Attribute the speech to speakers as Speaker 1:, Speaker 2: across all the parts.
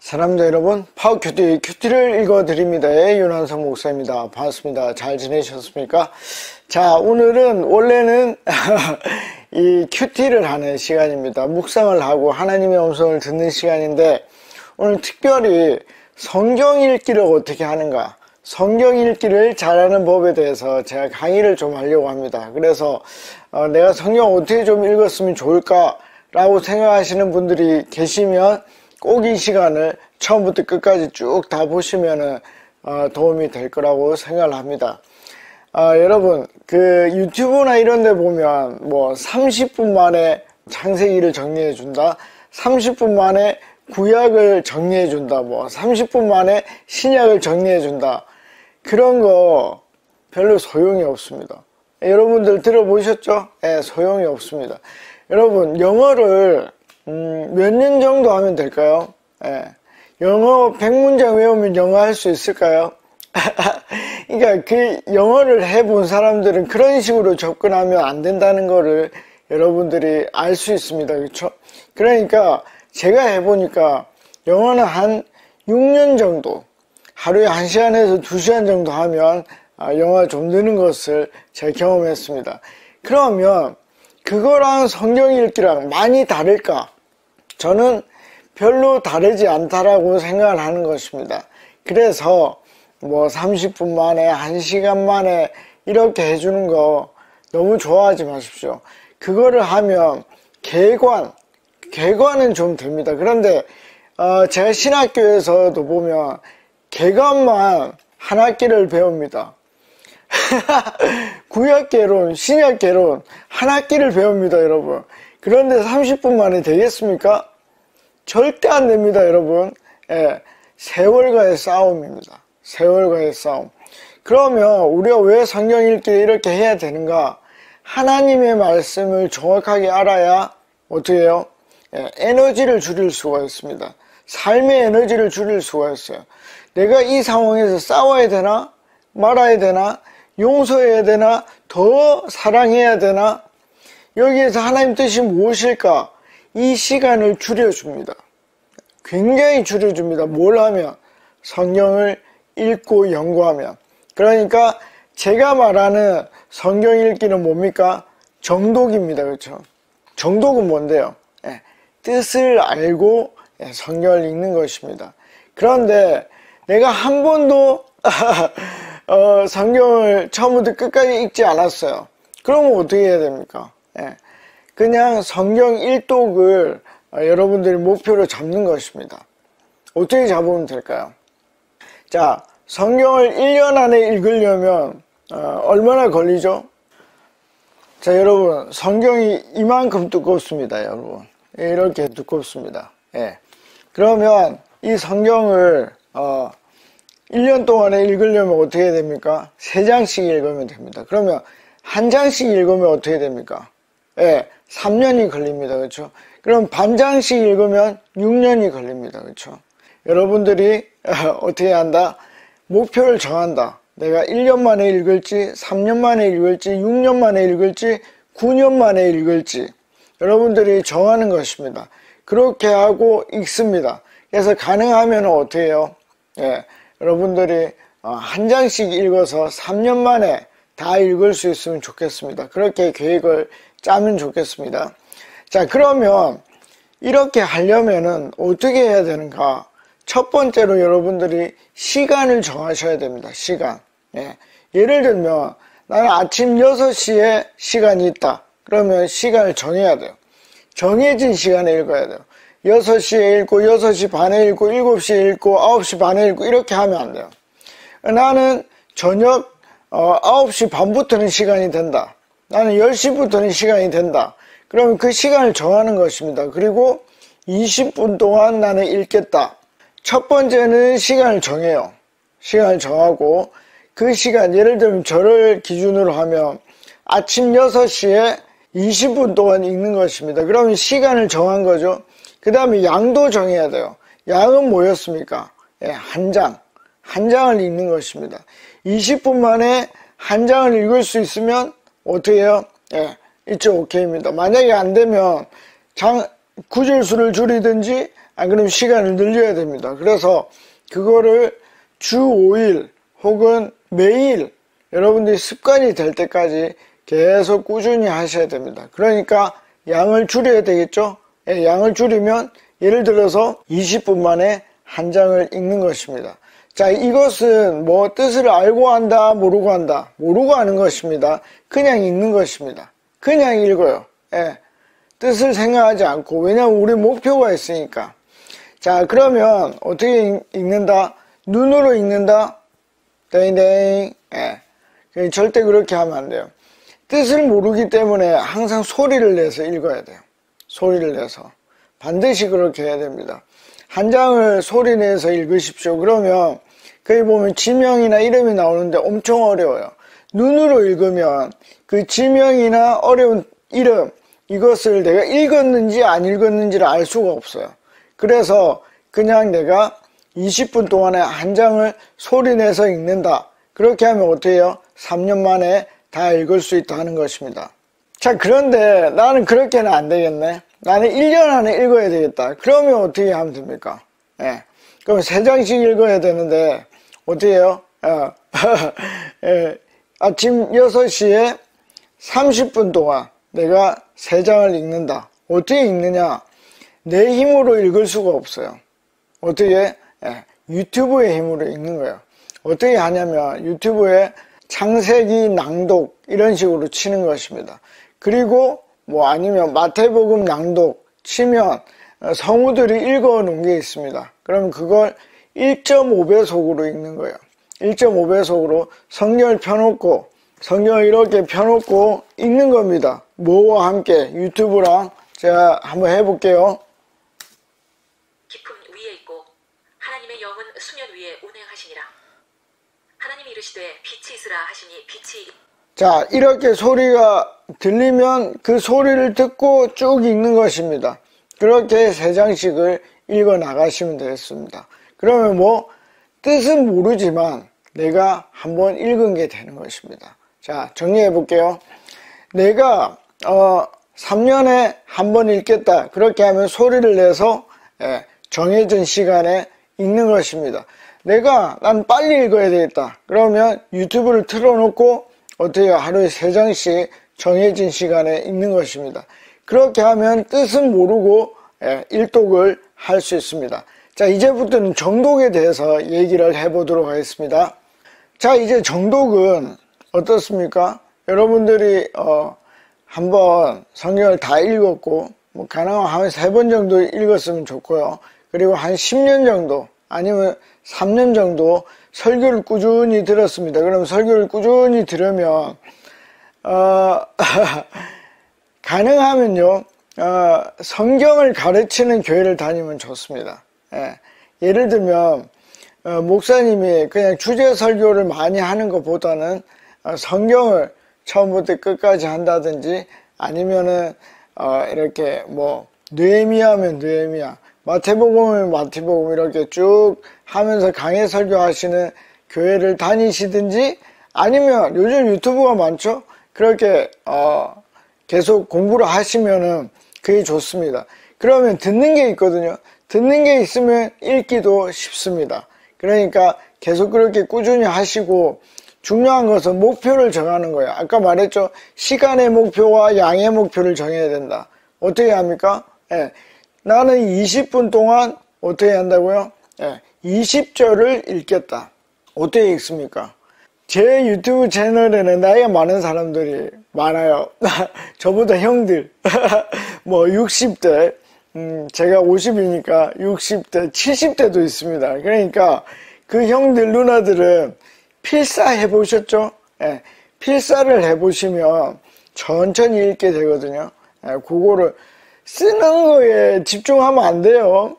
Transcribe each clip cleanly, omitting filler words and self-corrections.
Speaker 1: 사랑합니다 여러분, 큐티를 읽어드립니다의 윤한성 목사입니다. 반갑습니다. 잘 지내셨습니까? 자, 오늘은 원래는 이 큐티를 하는 시간입니다. 묵상을 하고 하나님의 음성을 듣는 시간인데, 오늘 특별히 성경 읽기를 어떻게 하는가, 성경 읽기를 잘하는 법에 대해서 제가 강의를 좀 하려고 합니다. 그래서 내가 성경 어떻게 좀 읽었으면 좋을까 라고 생각하시는 분들이 계시면 꼭 이 시간을 처음부터 끝까지 쭉 다 보시면은 도움이 될 거라고 생각을 합니다. 여러분, 그 유튜브나 이런 데 보면 뭐 30분 만에 창세기를 정리해 준다, 30분 만에 구약을 정리해 준다, 뭐 30분 만에 신약을 정리해 준다, 그런 거 별로 소용이 없습니다. 여러분들 들어보셨죠? 네, 소용이 없습니다. 여러분, 영어를 몇 년 정도 하면 될까요? 영어 100문장 외우면 영어 할 수 있을까요? 그러니까 그 영어를 해본 사람들은 그런 식으로 접근하면 안 된다는 거를 여러분들이 알 수 있습니다. 그렇죠? 그러니까 제가 해보니까 영어는 한 6년 정도, 하루에 1시간에서 2시간 정도 하면 영어가 좀 느는 것을 제가 경험했습니다. 그러면 그거랑 성경 읽기랑 많이 다를까? 저는 별로 다르지 않다라고 생각을 하는 것입니다. 그래서 뭐 30분 만에 1시간 만에 이렇게 해주는 거 너무 좋아하지 마십시오. 그거를 하면 개관은 좀 됩니다. 그런데 제가 신학교에서도 보면 개관만 한 학기를 배웁니다. 구약개론, 신약개론 한 학기를 배웁니다, 여러분. 그런데 30분 만에 되겠습니까? 절대 안 됩니다, 여러분. 세월과의 싸움입니다. 세월과의 싸움. 그러면 우리가 왜 성경 읽기를 이렇게 해야 되는가? 하나님의 말씀을 정확하게 알아야 어떻게 해요? 에너지를 줄일 수가 있습니다. 삶의 에너지를 줄일 수가 있어요. 내가 이 상황에서 싸워야 되나? 말아야 되나? 용서해야 되나? 더 사랑해야 되나? 여기에서 하나님 뜻이 무엇일까? 이 시간을 줄여줍니다. 굉장히 줄여줍니다. 뭘 하면? 성경을 읽고 연구하면. 그러니까 제가 말하는 성경 읽기는 뭡니까? 정독입니다. 그렇죠? 정독은 뭔데요? 뜻을 알고 성경을 읽는 것입니다. 그런데 내가 한 번도 성경을 처음부터 끝까지 읽지 않았어요. 그러면 어떻게 해야 됩니까? 그냥 성경 일독을 여러분들이 목표로 잡는 것입니다. 어떻게 잡으면 될까요? 자, 성경을 1년 안에 읽으려면 얼마나 걸리죠? 자, 여러분, 성경이 이만큼 두껍습니다, 여러분. 이렇게 두껍습니다. 그러면 이 성경을 1년 동안에 읽으려면 어떻게 해야 됩니까? 3장씩 읽으면 됩니다. 그러면 한 장씩 읽으면 어떻게 됩니까? 3년이 걸립니다. 그렇죠? 그럼 반장씩 읽으면 6년이 걸립니다. 그렇죠? 여러분들이 어떻게 한다? 목표를 정한다. 내가 1년 만에 읽을지, 3년 만에 읽을지, 6년 만에 읽을지, 9년 만에 읽을지 여러분들이 정하는 것입니다. 그렇게 하고 읽습니다. 그래서 가능하면 어떻게 해요? 여러분들이 한 장씩 읽어서 3년 만에 다 읽을 수 있으면 좋겠습니다. 그렇게 계획을 짜면 좋겠습니다. 자, 그러면 이렇게 하려면은 어떻게 해야 되는가? 첫 번째로 여러분들이 시간을 정하셔야 됩니다. 시간. 예를 들면 나는 아침 6시에 시간이 있다. 그러면 시간을 정해야 돼요. 정해진 시간에 읽어야 돼요. 6시에 읽고 6시 반에 읽고 7시에 읽고 9시 반에 읽고 이렇게 하면 안 돼요. 나는 저녁 9시 반부터는 시간이 된다. 나는 10시부터는 시간이 된다. 그러면 그 시간을 정하는 것입니다. 그리고 20분 동안 나는 읽겠다. 첫 번째는 시간을 정해요. 시간을 정하고 그 시간, 예를 들면 저를 기준으로 하면 아침 6시에 20분 동안 읽는 것입니다. 그러면 시간을 정한 거죠. 그 다음에 양도 정해야 돼요. 양은 뭐였습니까? 한 장. 한 장을 읽는 것입니다. 20분 만에 한 장을 읽을 수 있으면 어떻게 해요? 이쪽 오케이입니다. 만약에 안 되면 구절수를 줄이든지 안 그러면 시간을 늘려야 됩니다. 그래서 그거를 주 5일 혹은 매일 여러분들이 습관이 될 때까지 계속 꾸준히 하셔야 됩니다. 그러니까 양을 줄여야 되겠죠? 양을 줄이면 예를 들어서 20분 만에 한 장을 읽는 것입니다. 자, 이것은 뭐 뜻을 알고 한다, 모르고 한다. 모르고 하는 것입니다. 그냥 읽는 것입니다. 그냥 읽어요. 뜻을 생각하지 않고. 왜냐하면 우리 목표가 있으니까. 자, 그러면 어떻게 읽는다? 눈으로 읽는다? 땡땡. 절대 그렇게 하면 안 돼요. 뜻을 모르기 때문에 항상 소리를 내서 읽어야 돼요. 소리를 내서. 반드시 그렇게 해야 됩니다. 한 장을 소리 내서 읽으십시오. 그러면 거기 보면 지명이나 이름이 나오는데 엄청 어려워요. 눈으로 읽으면 그 지명이나 어려운 이름, 이것을 내가 읽었는지 안 읽었는지를 알 수가 없어요. 그래서 그냥 내가 20분 동안에 한 장을 소리 내서 읽는다. 그렇게 하면 어떻게 해요? 3년 만에 다 읽을 수 있다 하는 것입니다. 자, 그런데 나는 그렇게는 안 되겠네. 나는 1년 안에 읽어야 되겠다. 그러면 어떻게 하면 됩니까? 그럼 3장씩 읽어야 되는데 어떻게 해요? 아침 6시에 30분 동안 내가 3장을 읽는다. 어떻게 읽느냐? 내 힘으로 읽을 수가 없어요. 어떻게? 유튜브의 힘으로 읽는 거예요. 어떻게 하냐면 유튜브에 창세기 낭독 이런 식으로 치는 것입니다. 그리고 뭐 아니면 마태복음 낭독 치면 성우들이 읽어 놓은 게 있습니다. 그러면 그걸 1.5배속으로 읽는 거예요. 1.5배속으로 성경을 펴놓고 성경을 이렇게 펴놓고 읽는 겁니다. 뭐와 함께? 유튜브랑. 제가 한번 해볼게요.
Speaker 2: 깊음 위에 있고 하나님의 영은 수면 위에 운행하시니라. 하나님이 이르시되 빛이 있으라 하시니 빛이.
Speaker 1: 자, 이렇게 소리가 들리면 그 소리를 듣고 쭉 읽는 것입니다. 그렇게 3장씩을 읽어 나가시면 되겠습니다. 그러면 뭐 뜻은 모르지만 내가 한번 읽은 게 되는 것입니다. 자, 정리해 볼게요. 내가 3년에 한 번 읽겠다. 그렇게 하면 소리를 내서 정해진 시간에 읽는 것입니다. 난 빨리 읽어야 되겠다. 그러면 유튜브를 틀어놓고 어떻게 하루에 3장씩 정해진 시간에 읽는 것입니다. 그렇게 하면 뜻은 모르고 일독을 할 수 있습니다. 자, 이제부터는 정독에 대해서 얘기를 해보도록 하겠습니다. 자, 이제 정독은 어떻습니까? 여러분들이 한번 성경을 다 읽었고 뭐 가능하면 한 3번 정도 읽었으면 좋고요. 그리고 한 10년 정도 아니면 3년 정도 설교를 꾸준히 들었습니다. 그럼 설교를 꾸준히 들으면 가능하면요 성경을 가르치는 교회를 다니면 좋습니다. 예를 들면 목사님이 그냥 주제 설교를 많이 하는 것보다는 성경을 처음부터 끝까지 한다든지 아니면은 이렇게 뭐 느헤미야면 느헤미야, 마태복음이면 마태복음 이렇게 쭉 하면서 강해 설교하시는 교회를 다니시든지 아니면 요즘 유튜브가 많죠? 그렇게 계속 공부를 하시면은 그게 좋습니다. 그러면 듣는 게 있거든요. 듣는 게 있으면 읽기도 쉽습니다. 그러니까 계속 그렇게 꾸준히 하시고 중요한 것은 목표를 정하는 거예요. 아까 말했죠. 시간의 목표와 양의 목표를 정해야 된다. 어떻게 합니까? 나는 20분 동안 어떻게 한다고요? 20절을 읽겠다. 어떻게 읽습니까? 제 유튜브 채널에는 나이가 많은 사람들이 많아요. 저보다 형들 뭐 60대 제가 50이니까 60대 70대도 있습니다. 그러니까 그 형들 누나들은 필사 해보셨죠? 필사를 해보시면 천천히 읽게 되거든요. 그거를 쓰는 거에 집중하면 안 돼요.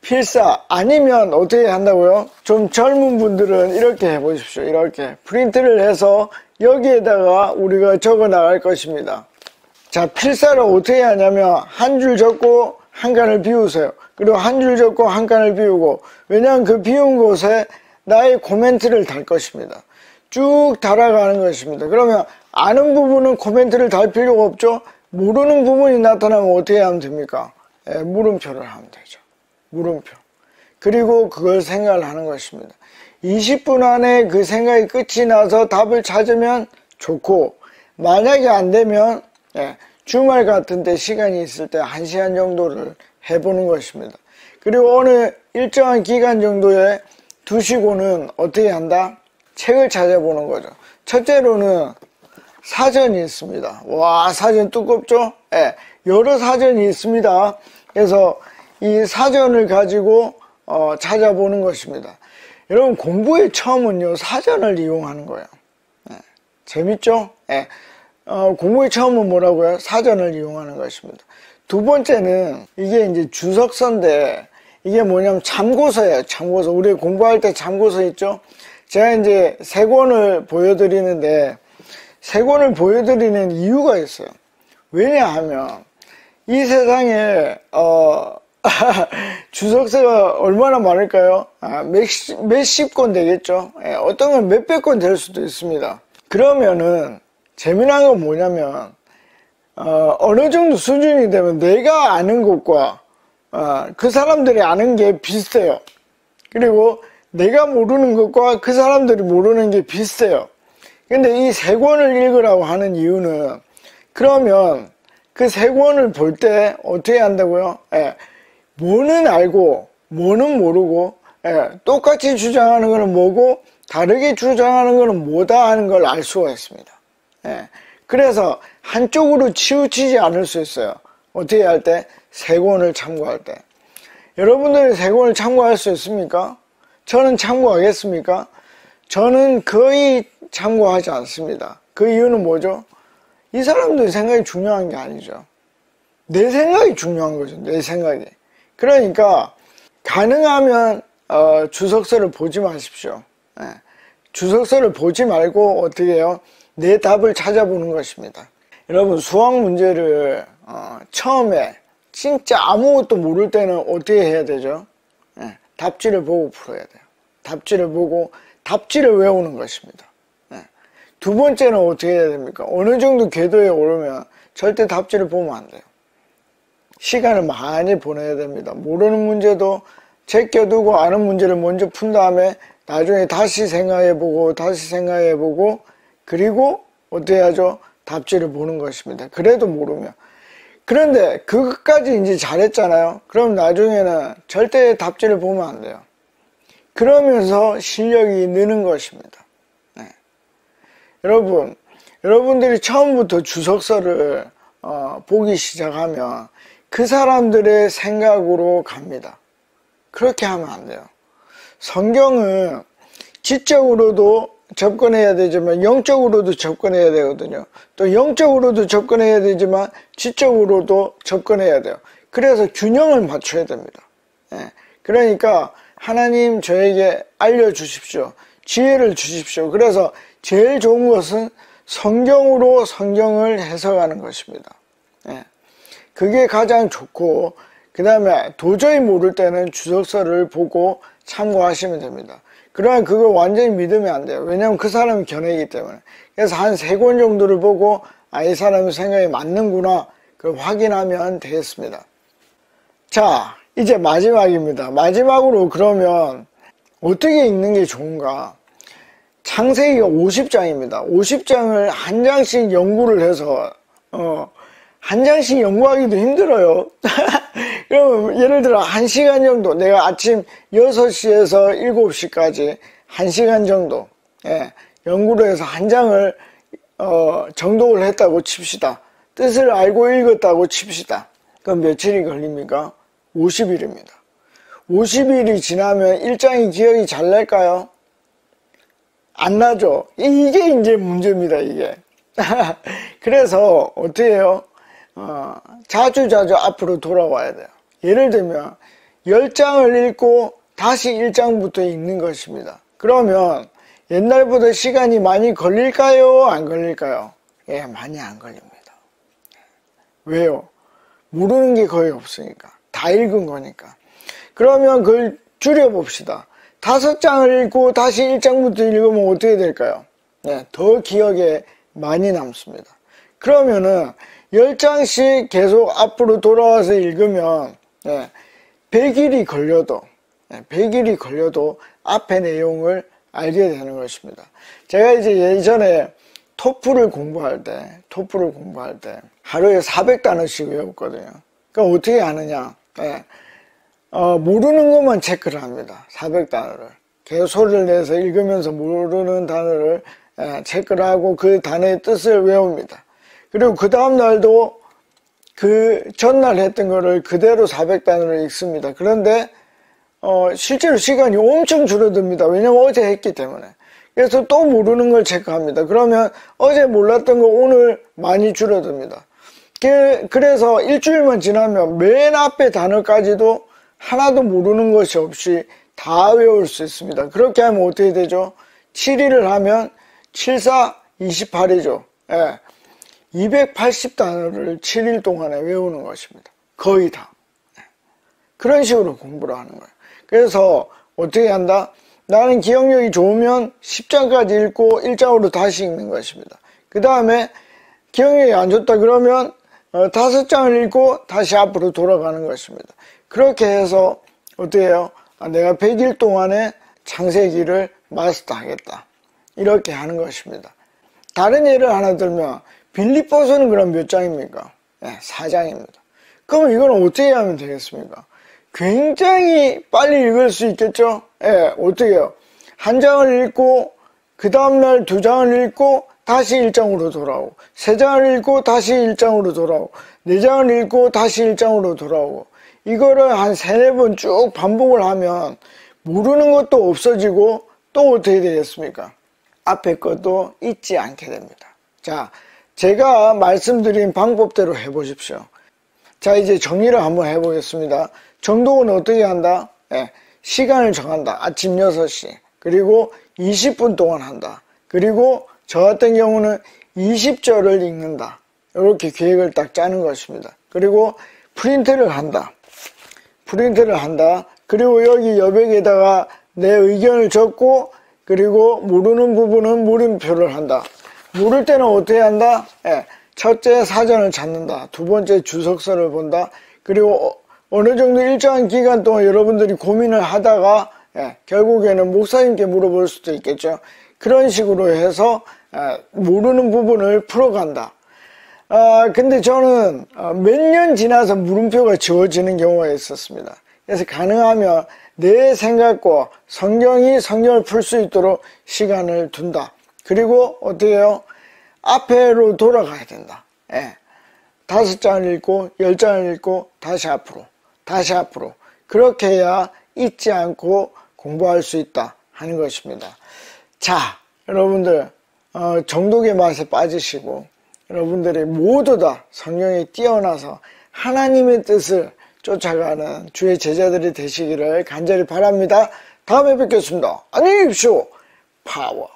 Speaker 1: 필사 아니면 어떻게 한다고요? 좀 젊은 분들은 이렇게 해보십시오. 이렇게 프린트를 해서 여기에다가 우리가 적어 나갈 것입니다. 자, 필사를 어떻게 하냐면 한 줄 적고 한 칸을 비우세요. 그리고 한 줄 적고 한 칸을 비우고, 왜냐하면 그 비운 곳에 나의 코멘트를 달 것입니다. 쭉 달아가는 것입니다. 그러면 아는 부분은 코멘트를 달 필요가 없죠. 모르는 부분이 나타나면 어떻게 하면 됩니까? 물음표를 하면 되죠. 물음표. 그리고 그걸 생각을 하는 것입니다. 20분 안에 그 생각이 끝이 나서 답을 찾으면 좋고, 만약에 안 되면 주말 같은 때 시간이 있을 때 1시간 정도를 해보는 것입니다. 그리고 어느 일정한 기간 정도에 두시고는 어떻게 한다? 책을 찾아보는 거죠. 첫째로는 사전이 있습니다. 와, 사전 두껍죠? 여러 사전이 있습니다. 그래서 이 사전을 가지고 찾아보는 것입니다. 여러분, 공부의 처음은요, 사전을 이용하는 거예요. 재밌죠? 공부의 처음은 뭐라고요? 사전을 이용하는 것입니다. 두 번째는 이게 이제 주석서인데, 이게 뭐냐면 참고서예요. 참고서. 우리 공부할 때 참고서 있죠? 제가 이제 세 권을 보여드리는데, 세 권을 보여드리는 이유가 있어요. 왜냐하면 이 세상에 주석서가 얼마나 많을까요? 몇십 권 되겠죠? 어떤 건 몇백 권 될 수도 있습니다. 그러면은 재미난 건 뭐냐면 어느 정도 수준이 되면 내가 아는 것과 그 사람들이 아는 게 비슷해요. 그리고 내가 모르는 것과 그 사람들이 모르는 게 비슷해요. 근데 이 세 권을 읽으라고 하는 이유는, 그러면 그 세 권을 볼 때 어떻게 한다고요? 뭐는 알고 뭐는 모르고, 똑같이 주장하는 거는 뭐고 다르게 주장하는 거는 뭐다 하는 걸 알 수가 있습니다. 그래서 한쪽으로 치우치지 않을 수 있어요. 어떻게 할 때? 세 권을 참고할 때. 여러분들이 세 권을 참고할 수 있습니까? 저는 참고하겠습니까? 저는 거의 참고하지 않습니다. 그 이유는 뭐죠? 이 사람들 생각이 중요한 게 아니죠. 내 생각이 중요한 거죠. 내 생각이. 그러니까 가능하면 주석서를 보지 마십시오. 주석서를 보지 말고 어떻게 해요? 내 답을 찾아보는 것입니다. 여러분, 수학 문제를 처음에 진짜 아무것도 모를 때는 어떻게 해야 되죠? 답지를 보고 풀어야 돼요. 답지를 보고 답지를 외우는 것입니다. 두 번째는 어떻게 해야 됩니까? 어느 정도 궤도에 오르면 절대 답지를 보면 안 돼요. 시간을 많이 보내야 됩니다. 모르는 문제도 제껴두고 아는 문제를 먼저 푼 다음에 나중에 다시 생각해보고 다시 생각해보고, 그리고 어떻게 하죠? 답지를 보는 것입니다. 그래도 모르면. 그런데 그것까지 이제 잘했잖아요. 그럼 나중에는 절대 답지를 보면 안 돼요. 그러면서 실력이 느는 것입니다. 여러분들이 처음부터 주석서를 보기 시작하면 그 사람들의 생각으로 갑니다. 그렇게 하면 안 돼요. 성경은 지적으로도 접근해야 되지만 영적으로도 접근해야 되거든요. 또 영적으로도 접근해야 되지만 지적으로도 접근해야 돼요. 그래서 균형을 맞춰야 됩니다. 그러니까 하나님 저에게 알려주십시오. 지혜를 주십시오. 그래서 제일 좋은 것은 성경으로 성경을 해석하는 것입니다. 그게 가장 좋고, 그 다음에 도저히 모를 때는 주석서를 보고 참고하시면 됩니다. 그러나 그걸 완전히 믿으면 안 돼요. 왜냐하면 그 사람이 견해이기 때문에. 그래서 한 3권 정도를 보고 이 사람의 생각이 맞는구나, 그걸 확인하면 되겠습니다. 자, 이제 마지막입니다. 마지막으로 그러면 어떻게 읽는 게 좋은가? 창세기가 50장입니다. 50장을 한 장씩 연구를 해서 한 장씩 연구하기도 힘들어요. 그럼 예를 들어 1시간 정도, 내가 아침 6시에서 7시까지 1시간 정도 연구를 해서 한 장을 정독을 했다고 칩시다. 뜻을 알고 읽었다고 칩시다. 그럼 며칠이 걸립니까? 50일입니다. 50일이 지나면 1장이 기억이 잘 날까요? 안 나죠. 이게 이제 문제입니다, 이게. 그래서 어떻게 해요? 자주자주 앞으로 돌아와야 돼요. 예를 들면 10장을 읽고 다시 1장부터 읽는 것입니다. 그러면 옛날보다 시간이 많이 걸릴까요? 안 걸릴까요? 많이 안 걸립니다. 왜요? 모르는 게 거의 없으니까. 다 읽은 거니까. 그러면 그걸 줄여봅시다. 5장을 읽고 다시 1장부터 읽으면 어떻게 될까요? 더 기억에 많이 남습니다. 그러면은 10장씩 계속 앞으로 돌아와서 읽으면 100일이 걸려도 100일이 걸려도 앞의 내용을 알게 되는 것입니다. 제가 이제 예전에 토플을 공부할 때 하루에 400단어씩 외웠거든요. 그러니까 어떻게 하느냐? 모르는 것만 체크를 합니다. 400단어를. 계속 소리를 내서 읽으면서 모르는 단어를 체크를 하고 그 단어의 뜻을 외웁니다. 그리고 그 다음 날도 그 전날 했던 거를 그대로 400단어를 읽습니다. 그런데 실제로 시간이 엄청 줄어듭니다. 왜냐면 어제 했기 때문에. 그래서 또 모르는 걸 체크합니다. 그러면 어제 몰랐던 거 오늘 많이 줄어듭니다. 그래서 일주일만 지나면 맨 앞에 단어까지도 하나도 모르는 것이 없이 다 외울 수 있습니다. 그렇게 하면 어떻게 되죠? 7일을 하면 7, 4, 28이죠. 280단어를 7일 동안에 외우는 것입니다. 거의 다. 그런 식으로 공부를 하는 거예요. 그래서 어떻게 한다? 나는 기억력이 좋으면 10장까지 읽고 1장으로 다시 읽는 것입니다. 그 다음에 기억력이 안 좋다 그러면 5장을 읽고 다시 앞으로 돌아가는 것입니다. 그렇게 해서 어떻게 해요? 내가 100일 동안에 창세기를 마스터하겠다. 이렇게 하는 것입니다. 다른 예를 하나 들면 빌립보서는 그럼 몇 장입니까? 4장입니다. 그럼 이건 어떻게 하면 되겠습니까? 굉장히 빨리 읽을 수 있겠죠? 어떻게 해요? 한 장을 읽고 그 다음날 2장을 읽고 다시 1장으로 돌아오고 3장을 읽고 다시 1장으로 돌아오고 4장을 읽고 다시 1장으로 돌아오고 이거를 한 3-4번 쭉 반복을 하면 모르는 것도 없어지고 또 어떻게 되겠습니까? 앞에 것도 잊지 않게 됩니다. 자, 제가 말씀드린 방법대로 해보십시오. 자, 이제 정리를 한번 해보겠습니다. 정독은 어떻게 한다? 시간을 정한다. 아침 6시. 그리고 20분 동안 한다. 그리고 저 같은 경우는 20절을 읽는다. 이렇게 계획을 딱 짜는 것입니다. 그리고 프린트를 한다. 그리고 여기 여백에다가 내 의견을 적고 그리고 모르는 부분은 물음표를 한다. 모를 때는 어떻게 한다? 첫째 사전을 찾는다. 두 번째 주석서를 본다. 그리고 어느 정도 일정한 기간 동안 여러분들이 고민을 하다가 결국에는 목사님께 물어볼 수도 있겠죠. 그런 식으로 해서 모르는 부분을 풀어간다. 근데 저는 몇 년 지나서 물음표가 지워지는 경우가 있었습니다. 그래서 가능하면 내 생각과 성경을 풀 수 있도록 시간을 둔다. 그리고 어떻게 해요? 앞으로 돌아가야 된다. 5장을 읽고 10장을 읽고 다시 앞으로 그렇게 해야 잊지 않고 공부할 수 있다 하는 것입니다. 자, 여러분들 정독의 맛에 빠지시고 여러분들이 모두 다 성경에 뛰어나서 하나님의 뜻을 쫓아가는 주의 제자들이 되시기를 간절히 바랍니다. 다음에 뵙겠습니다. 안녕히 계십시오. 파워.